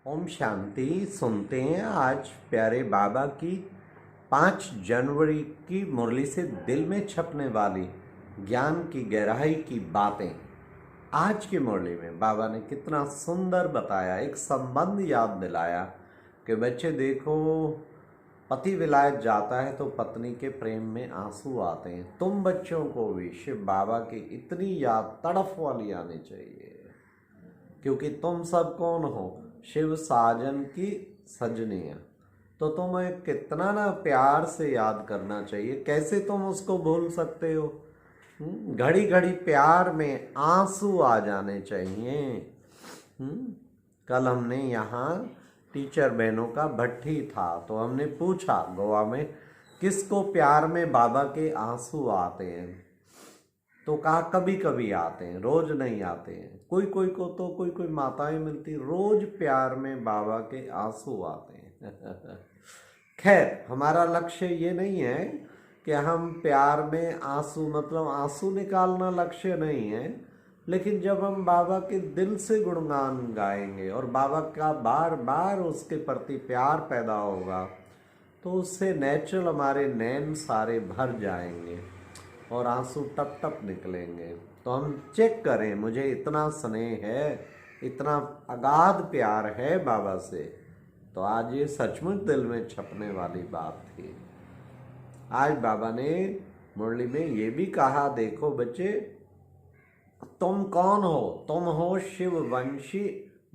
ओम शांति। सुनते हैं आज प्यारे बाबा की 5 जनवरी की मुरली से दिल में छपने वाली ज्ञान की गहराई की बातें। आज की मुरली में बाबा ने कितना सुंदर बताया, एक संबंध याद दिलाया कि बच्चे देखो, पति विलायत जाता है तो पत्नी के प्रेम में आंसू आते हैं। तुम बच्चों को भी शिव बाबा की इतनी याद तड़फ वाली आनी चाहिए, क्योंकि तुम सब कौन हो? शिव साजन की सजनियाँ। तो तुम्हें कितना ना प्यार से याद करना चाहिए। कैसे तुम उसको भूल सकते हो? घड़ी घड़ी प्यार में आंसू आ जाने चाहिए। कल हमने यहाँ टीचर बहनों का भट्ठी था, तो हमने पूछा गोवा में किसको प्यार में बाबा के आंसू आते हैं, तो कहा कभी कभी आते हैं, रोज नहीं आते हैं। कोई कोई को तो कोई माताएं मिलती रोज प्यार में बाबा के आंसू आते हैं। खैर, हमारा लक्ष्य ये नहीं है कि हम प्यार में आंसू, मतलब आंसू निकालना लक्ष्य नहीं है, लेकिन जब हम बाबा के दिल से गुणगान गाएंगे और बाबा का बार बार उसके प्रति प्यार पैदा होगा, तो उससे नेचुरल हमारे नैन सारे भर जाएंगे और आंसू टप टप निकलेंगे। तो हम चेक करें, मुझे इतना स्नेह है, इतना अगाध प्यार है बाबा से। तो आज ये सचमुच दिल में छपने वाली बात थी। आज बाबा ने मुरली में ये भी कहा, देखो बच्चे, तुम कौन हो? तुम हो शिव वंशी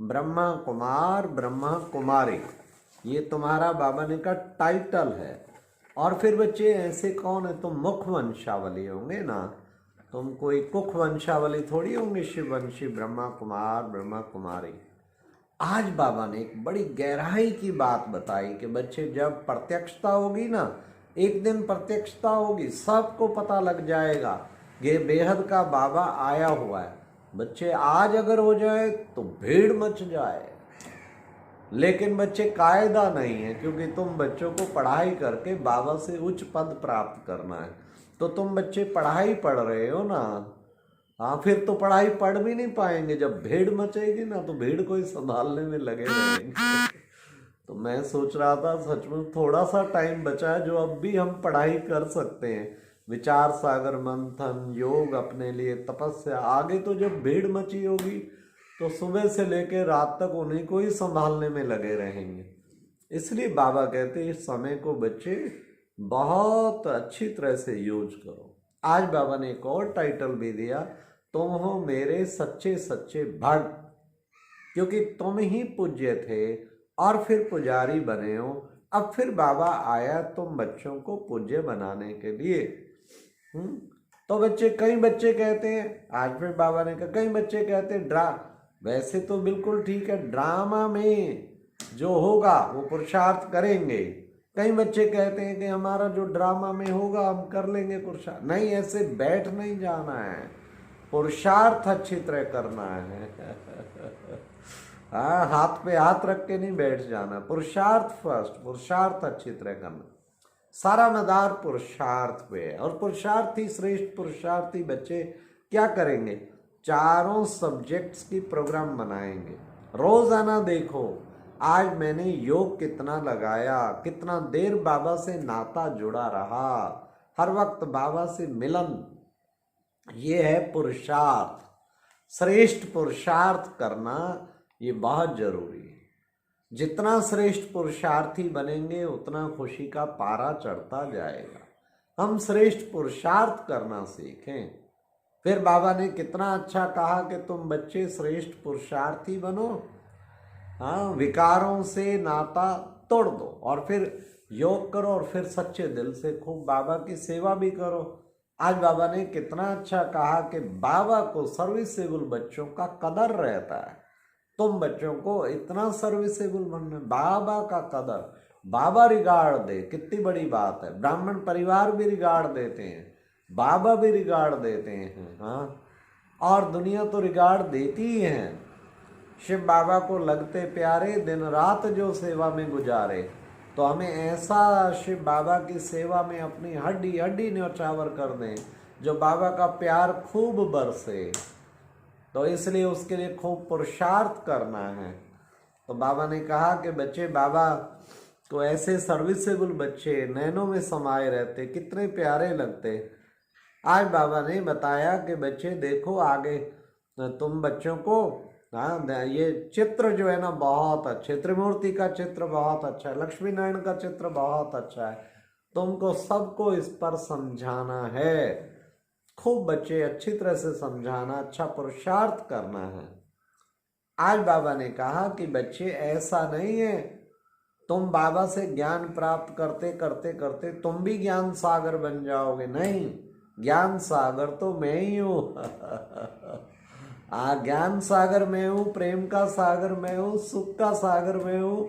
ब्रह्मा कुमार ब्रह्मा कुमारी। ये तुम्हारा बाबा ने का टाइटल है। और फिर बच्चे ऐसे कौन है? तुम मुख वंशावली होंगे ना, तुम कोई कुख वंशावली थोड़ी होंगे। शिववंशी ब्रह्मा कुमार ब्रह्मा कुमारी। आज बाबा ने एक बड़ी गहराई की बात बताई कि बच्चे, जब प्रत्यक्षता होगी ना, एक दिन प्रत्यक्षता होगी, सबको पता लग जाएगा ये बेहद का बाबा आया हुआ है। बच्चे आज अगर हो जाए तो भीड़ मच जाए, लेकिन बच्चे कायदा नहीं है, क्योंकि तुम बच्चों को पढ़ाई करके बाबा से उच्च पद प्राप्त करना है। तो तुम बच्चे पढ़ाई पढ़ रहे हो ना, हाँ, फिर तो पढ़ाई पढ़ भी नहीं पाएंगे। जब भीड़ मचेगी ना, तो भीड़ को ही संभालने में लगे रहेंगे। तो मैं सोच रहा था, सचमुच थोड़ा सा टाइम बचा है जो अब भी हम पढ़ाई कर सकते हैं। विचार सागर मंथन, योग अपने लिए, तपस्या। आगे तो जब भीड़ मची होगी तो सुबह से लेकर रात तक उन्हीं को ही संभालने में लगे रहेंगे। इसलिए बाबा कहते हैं इस समय को बच्चे बहुत अच्छी तरह से यूज करो। आज बाबा ने एक और टाइटल भी दिया, तुम हो मेरे सच्चे सच्चे भक्त, क्योंकि तुम ही पूज्य थे और फिर पुजारी बने हो। अब फिर बाबा आया तुम बच्चों को पूज्य बनाने के लिए। तो बच्चे, कई बच्चे कहते हैं, आज फिर बाबा ने कहा, कई बच्चे कहते हैं वैसे तो बिल्कुल ठीक है, ड्रामा में जो होगा वो पुरुषार्थ करेंगे। कई बच्चे कहते हैं कि हमारा जो ड्रामा में होगा हम कर लेंगे पुरुषार्थ। नहीं, ऐसे बैठ नहीं जाना है, पुरुषार्थ अच्छी तरह करना है। हाँ, हाथ पे हाथ रख के नहीं बैठ जाना, पुरुषार्थ फर्स्ट, पुरुषार्थ अच्छी तरह करना। सारा मदार पुरुषार्थ पे है। और पुरुषार्थी, श्रेष्ठ पुरुषार्थी बच्चे क्या करेंगे? चारों सब्जेक्ट्स की प्रोग्राम बनाएंगे। रोजाना देखो, आज मैंने योग कितना लगाया, कितना देर बाबा से नाता जुड़ा रहा, हर वक्त बाबा से मिलन। ये है पुरुषार्थ। श्रेष्ठ पुरुषार्थ करना ये बहुत जरूरी है। जितना श्रेष्ठ पुरुषार्थी बनेंगे उतना खुशी का पारा चढ़ता जाएगा। हम श्रेष्ठ पुरुषार्थ करना सीखें। फिर बाबा ने कितना अच्छा कहा कि तुम बच्चे श्रेष्ठ पुरुषार्थी बनो। हाँ, विकारों से नाता तोड़ दो और फिर योग करो और फिर सच्चे दिल से खूब बाबा की सेवा भी करो। आज बाबा ने कितना अच्छा कहा कि बाबा को सर्विसेबल बच्चों का कदर रहता है। तुम बच्चों को इतना सर्विसेबल बनना, बाबा का कदर, बाबा रिगार्ड दे, कितनी बड़ी बात है। ब्राह्मण परिवार भी रिगार्ड देते हैं, बाबा भी रिगार्ड देते हैं। हाँ, और दुनिया तो रिगार्ड देती ही है। शिव बाबा को लगते प्यारे, दिन रात जो सेवा में गुजारे। तो हमें ऐसा शिव बाबा की सेवा में अपनी हड्डी हड्डी न्यौछावर कर दें, जो बाबा का प्यार खूब बरसे। तो इसलिए उसके लिए खूब पुरुषार्थ करना है। तो बाबा ने कहा कि बच्चे, बाबा को ऐसे सर्विसेबल बच्चे नैनों में समाये रहते, कितने प्यारे लगते। आज बाबा ने बताया कि बच्चे देखो, आगे तुम बच्चों को, हाँ, ये चित्र जो है ना बहुत अच्छे, त्रिमूर्ति का चित्र बहुत अच्छा है, लक्ष्मी नारायण का चित्र बहुत अच्छा है, तुमको सबको इस पर समझाना है, खूब बच्चे अच्छी तरह से समझाना, अच्छा पुरुषार्थ करना है। आज बाबा ने कहा कि बच्चे ऐसा नहीं है, तुम बाबा से ज्ञान प्राप्त करते करते करते तुम भी ज्ञान सागर बन जाओगे, नहीं, ज्ञान सागर तो मैं ही हूँ। ज्ञान सागर मैं हूँ, प्रेम का सागर मैं हूँ, सुख का सागर मैं हूँ,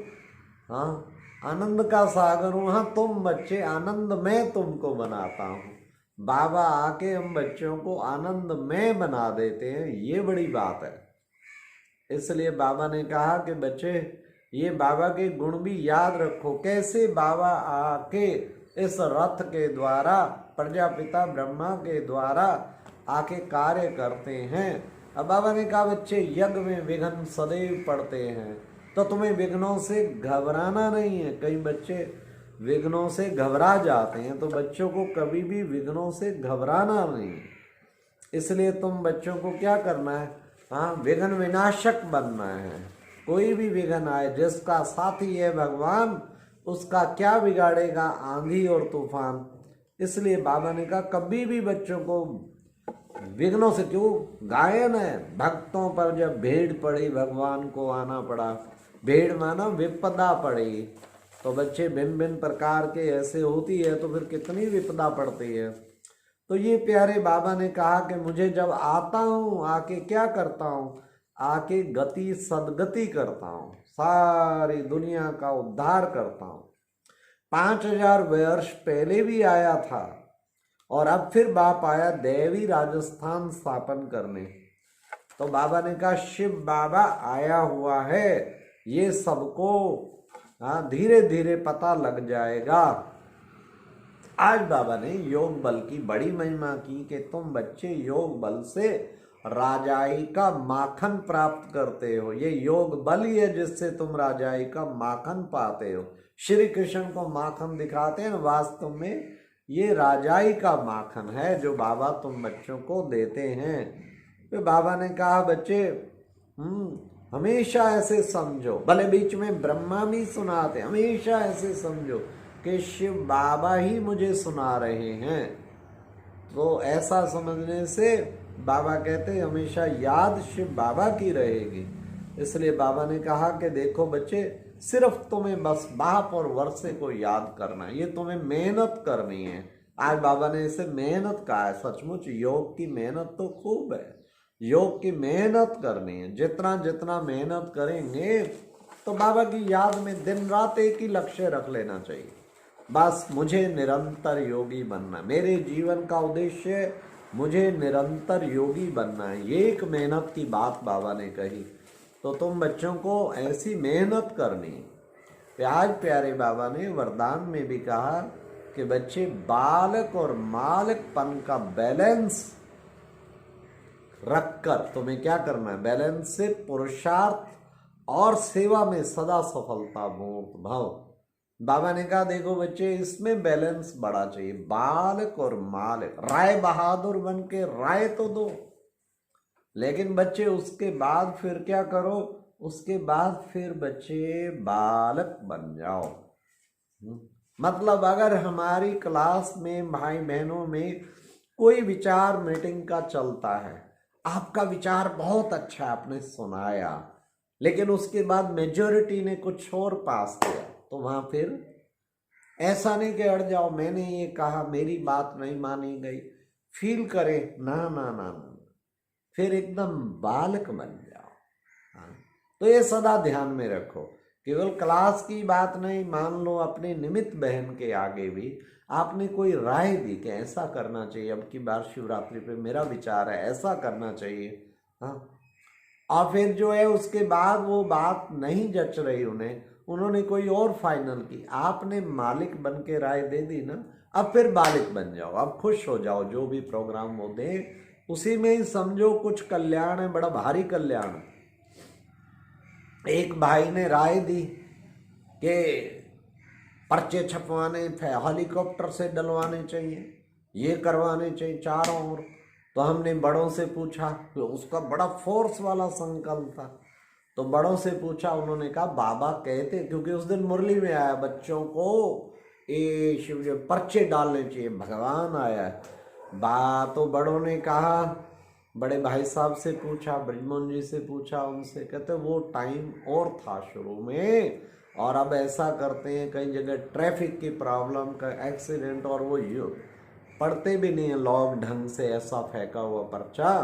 हाँ, आनंद का सागर हूँ। हाँ, तुम बच्चे आनंद में तुमको बनाता हूँ। बाबा आके हम बच्चों को आनंद में बना देते हैं, ये बड़ी बात है। इसलिए बाबा ने कहा कि बच्चे, ये बाबा के गुण भी याद रखो, कैसे बाबा आके इस रथ के द्वारा, प्रजापिता ब्रह्मा के द्वारा आके कार्य करते हैं। अब बाबा ने कहा बच्चे, यज्ञ में विघ्न सदैव पड़ते हैं, तो तुम्हें विघ्नों से घबराना नहीं है। कई बच्चे विघ्नों से घबरा जाते हैं, तो बच्चों को कभी भी विघ्नों से घबराना नहीं। इसलिए तुम बच्चों को क्या करना है, हाँ, विघ्न विनाशक बनना है। कोई भी विघ्न आए, जिसका साथी है भगवान, उसका क्या बिगाड़ेगा आंधी और तूफान। इसलिए बाबा ने कहा कभी भी बच्चों को विघ्नों से, क्यों, गायन है, भक्तों पर जब भीड़ पड़ी भगवान को आना पड़ा, भीड़ माना विपदा पड़ी, तो बच्चे भिन्न भिन्न प्रकार के ऐसे होती है, तो फिर कितनी विपदा पड़ती है। तो ये प्यारे बाबा ने कहा कि मुझे जब आता हूँ, आके क्या करता हूँ, आके गति सदगति करता हूँ, सारी दुनिया का उद्धार करता हूँ। 5000 वर्ष पहले भी आया था, और अब फिर बाप आया देवी राजस्थान स्थापन करने। तो बाबा ने कहा शिव बाबा आया हुआ है, ये सबको धीरे धीरे पता लग जाएगा। आज बाबा ने योग बल की बड़ी महिमा की कि तुम बच्चे योग बल से राजाई का माखन प्राप्त करते हो। ये योग बल ही है जिससे तुम राजाई का माखन पाते हो। श्री कृष्ण को माखन दिखाते हैं, वास्तव में ये राजाई का माखन है जो बाबा तुम बच्चों को देते हैं। तो बाबा ने कहा बच्चे, हमेशा ऐसे समझो, भले बीच में ब्रह्मा भी सुनाते, हमेशा ऐसे समझो कि शिव बाबा ही मुझे सुना रहे हैं। तो ऐसा समझने से बाबा कहते हमेशा याद शिव बाबा की रहेगी। इसलिए बाबा ने कहा कि देखो बच्चे, सिर्फ तुम्हें बस बाप और वर्षे को याद करना है, ये तुम्हें मेहनत करनी है। आज बाबा ने इसे मेहनत कहा है। सचमुच योग की मेहनत तो खूब है, योग की मेहनत करनी है। जितना जितना मेहनत करेंगे तो बाबा की याद में दिन रात एक ही लक्ष्य रख लेना चाहिए, बस मुझे निरंतर योगी बनना है। मेरे जीवन का उद्देश्य मुझे निरंतर योगी बनना है। ये एक मेहनत की बात बाबा ने कही। तो तुम बच्चों को ऐसी मेहनत करनी है। आज प्यारे बाबा ने वरदान में भी कहा कि बच्चे बालक और मालकपन का बैलेंस रखकर तुम्हें क्या करना है, बैलेंस से पुरुषार्थ और सेवा में सदा सफलता भव। बाबा ने कहा देखो बच्चे, इसमें बैलेंस बड़ा चाहिए। बालक और मालिक, राय बहादुर बन के राय तो दो, लेकिन बच्चे उसके बाद फिर क्या करो, उसके बाद फिर बच्चे बालक बन जाओ। मतलब अगर हमारी क्लास में भाई बहनों में कोई विचार मीटिंग का चलता है, आपका विचार बहुत अच्छा आपने सुनाया, लेकिन उसके बाद मेजॉरिटी ने कुछ और पास किया, तो वहां फिर ऐसा नहीं कि अड़ जाओ, मैंने ये कहा मेरी बात नहीं मानी गई, फील करे ना ना ना ना, फिर एकदम बालक बन जाओ। हाँ, तो ये सदा ध्यान में रखो। केवल क्लास की बात नहीं, मान लो अपने निमित्त बहन के आगे भी आपने कोई राय दी कि ऐसा करना चाहिए, अब की बार शिवरात्रि पे मेरा विचार है ऐसा करना चाहिए, हाँ, और फिर जो है उसके बाद वो बात नहीं जच रही उन्हें, उन्होंने कोई और फाइनल की, आपने मालिक बन के राय दे दी ना, अब फिर बालिक बन जाओ, अब खुश हो जाओ। जो भी प्रोग्राम वो दे उसी में ही समझो कुछ कल्याण है, बड़ा भारी कल्याण। एक भाई ने राय दी कि पर्चे छपवाने, हेलीकॉप्टर से डलवाने चाहिए, ये करवाने चाहिए चारों ओर। तो हमने बड़ों से पूछा, तो उसका बड़ा फोर्स वाला संकल्प था। तो बड़ों से पूछा, उन्होंने कहा बाबा कहते, क्योंकि उस दिन मुरली में आया बच्चों को ये शिव पर्चे डालने चाहिए, भगवान आया है। तो बड़ों ने कहा, बड़े भाई साहब से पूछा, ब्रजमोहन जी से पूछा, उनसे कहते वो टाइम और था शुरू में, और अब ऐसा करते हैं कई जगह ट्रैफिक की प्रॉब्लम का एक्सीडेंट, और वो पढ़ते भी नहीं है लोग ढंग से, ऐसा फेंका हुआ पर्चा,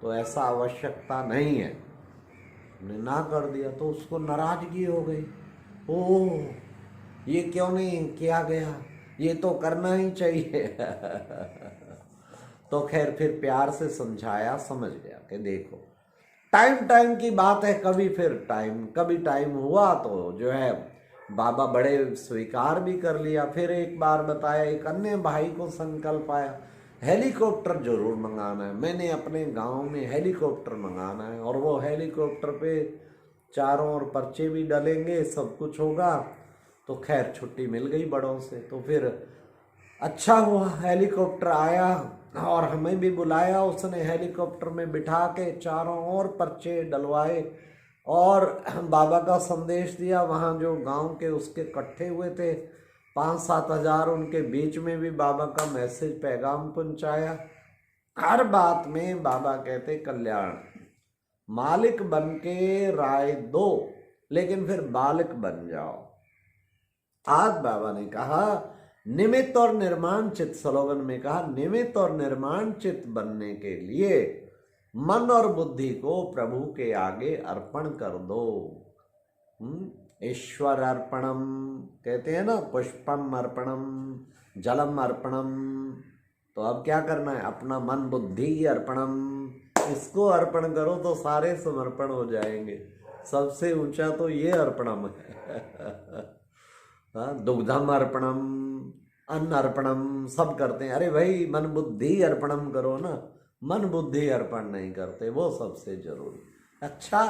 तो ऐसा आवश्यकता नहीं है। हमने ना कर दिया तो उसको नाराजगी हो गई, ओह ये क्यों नहीं किया गया, ये तो करना ही चाहिए। तो खैर फिर प्यार से समझाया, समझ गया कि देखो टाइम टाइम की बात है, कभी टाइम हुआ तो जो है बाबा बड़े स्वीकार भी कर लिया। फिर एक बार बताया, एक अन्य भाई को संकल्प आया हेलीकॉप्टर जरूर मंगाना है, मैंने अपने गांव में हेलीकॉप्टर मंगाना है, और वो हेलीकॉप्टर पे चारों ओर पर्चे भी डलेंगे, सब कुछ होगा। तो खैर छुट्टी मिल गई बड़ों से। तो फिर अच्छा हुआ, हेलीकॉप्टर आया और हमें भी बुलाया उसने, हेलीकॉप्टर में बिठा के चारों ओर पर्चे डलवाए और बाबा का संदेश दिया। वहाँ जो गांव के उसके इकट्ठे हुए थे 5-7 हजार, उनके बीच में भी बाबा का मैसेज पैगाम पहुंचाया। हर बात में बाबा कहते कल्याण, मालिक बन के राय दो लेकिन फिर बालिक बन जाओ। आज बाबा ने कहा निमित्त और निर्माण चित्त, स्लोगन में कहा निमित्त और निर्माण चित्त बनने के लिए मन और बुद्धि को प्रभु के आगे अर्पण कर दो। ईश्वर अर्पणम कहते हैं ना, पुष्पम अर्पणम, जलम अर्पणम। तो अब क्या करना है, अपना मन बुद्धि अर्पणम, इसको अर्पण करो तो सारे समर्पण हो जाएंगे। सबसे ऊंचा तो ये अर्पणम है। दुग्धम अर्पणम, अन्न अर्पणम, सब करते हैं। अरे भाई मन बुद्धि अर्पणम करो ना, मन बुद्धि अर्पण नहीं करते, वो सबसे जरूरी। अच्छा,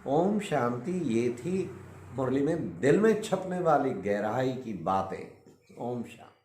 ओम शांति। ये थी मुरली में दिल में छपने वाली गहराई की बातें। ओम शांति।